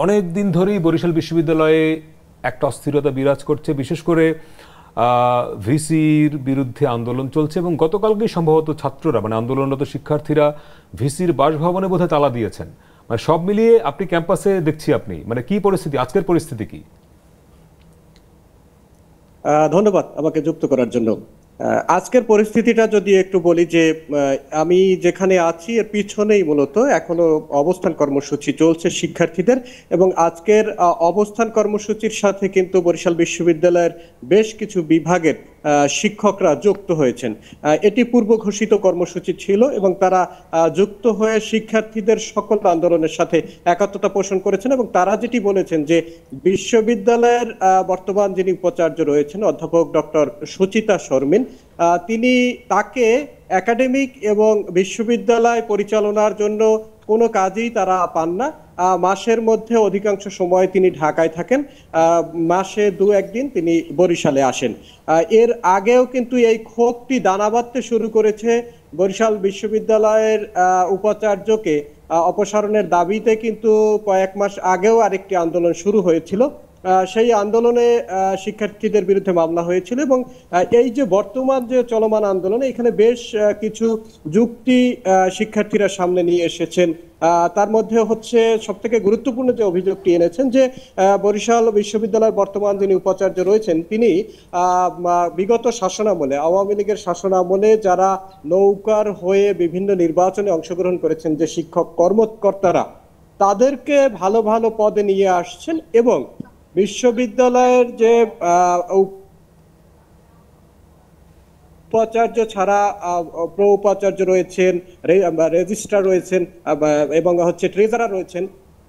অনেক দিন ধরেই বরিশাল বিশ্ববিদ্যালয়ে একটা অস্থিরতা বিরাজ করছে, বিশেষ করে ভিসির বিরুদ্ধে আন্দোলন চলছে এবং গতকালকে সম্ভবত ছাত্ররা মানে আন্দোলনরত শিক্ষার্থীরা ভিসির বাসভবনে বোধহয় তালা দিয়েছেন। মানে সব মিলিয়ে আপনি ক্যাম্পাসে দেখছি, আপনি মানে কি পরিস্থিতি, আজকের পরিস্থিতি কি? ধন্যবাদ আমাকে যুক্ত করার জন্য। আজকের পরিস্থিতিটা যদি একটু বলি যে আমি যেখানে আছি এর পিছনেই মূলত এখনো অবস্থান কর্মসূচি চলছে শিক্ষার্থীদের, এবং আজকের অবস্থান কর্মসূচির সাথে কিন্তু বরিশাল বিশ্ববিদ্যালয়ের বেশ কিছু বিভাগের শিক্ষকরা যুক্ত হয়েছেন। এটি পূর্ব ঘোষিত কর্মসূচি ছিল এবং তারা যুক্ত হয়ে শিক্ষার্থীদের সকল আন্দোলনের সাথে একাত্মতা পোষণ করেছেন, এবং তারা যেটি বলেছেন যে বিশ্ববিদ্যালয়ের বর্তমান যিনি উপাচার্য রয়েছেন অধ্যাপক ডক্টর সুচিতা শর্মিন, তিনি তাকে একাডেমিক এবং বিশ্ববিদ্যালয় পরিচালনার জন্য কোনো কাজেই তারা পান না। মাসের মধ্যে অধিকাংশ সময় তিনি ঢাকায় থাকেন, মাসে দু একদিন তিনি বরিশালে আসেন। এর আগেও কিন্তু এই ক্ষোভটি দানা বাঁধতে শুরু করেছে। বরিশাল বিশ্ববিদ্যালয়ের উপাচার্যকে অপসারণের দাবিতে কিন্তু কয়েক মাস আগেও আরেকটি আন্দোলন শুরু হয়েছিল। সেই আন্দোলনে শিক্ষার্থীদের বিরুদ্ধে মামলা হয়েছিল, এবং এই যে বর্তমান যে চলমান আন্দোলন, এখানে বেশ কিছু যুক্তি শিক্ষার্থীরা সামনে নিয়ে এসেছেন। তার মধ্যে হচ্ছে সব থেকে গুরুত্বপূর্ণ যে অভিযোগটি এনেছেন যে বরিশাল বিশ্ববিদ্যালয়ের বর্তমান যিনি উপাচার্য রয়েছেন তিনি বিগত শাসনামলে, আওয়ামী লীগের শাসনামলে যারা নৌকার হয়ে বিভিন্ন নির্বাচনে অংশগ্রহণ করেছেন যে শিক্ষক কর্মকর্তারা, তাদেরকে ভালো ভালো পদে নিয়ে আসছেন, এবং বিশ্ববিদ্যালয়ের যে উপাচার্য ছাড়া প্র উপাচার্য রয়েছেন, রেজিস্ট্রার রয়েছেন এবং হচ্ছে ট্রেজারার রয়েছেন,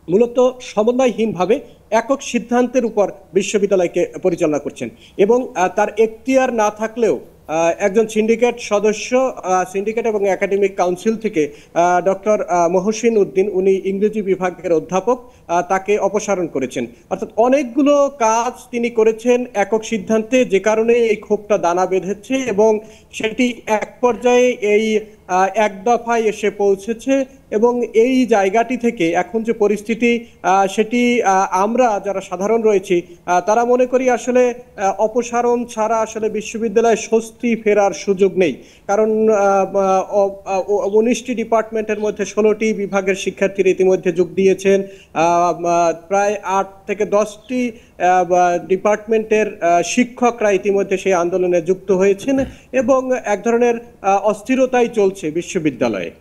মূলত সমন্বয়হীনভাবে একক সিদ্ধান্তের উপর বিশ্ববিদ্যালয়কে পরিচালনা করছেন, এবং তার এখতিয়ার না থাকলেও একজন সিন্ডিকেট সদস্য, সিন্ডিকেট এবং একাডেমিক কাউন্সিল থেকে ডক্টর মহসিন উদ্দিন, উনি ইংরেজি বিভাগের অধ্যাপক, তাকে অপসারণ করেছেন। অর্থাৎ অনেকগুলো কাজ তিনি করেছেন একক সিদ্ধান্তে, যে কারণে এই ক্ষোভটা দানা বেঁধেছে এবং সেটি এক পর্যায়ে এই এক দফায় এসে পৌঁছেছে। এবং এই জায়গাটি থেকে এখন যে পরিস্থিতি, সেটি আমরা যারা সাধারণ রয়েছি তারা মনে করি আসলে অপসারণ ছাড়া আসলে বিশ্ববিদ্যালয়ে স্বস্তি ফেরার সুযোগ নেই। কারণ 19টি ডিপার্টমেন্টের মধ্যে 16টি বিভাগের শিক্ষার্থীরা ইতিমধ্যে যোগ দিয়েছেন, প্রায় 8 থেকে 10টি ডিপার্টমেন্টের শিক্ষকরা ইতিমধ্যে সেই আন্দোলনে যুক্ত হয়েছেন, এবং এক ধরনের অস্থিরতাই চলছে বিশ্ববিদ্যালয়ে।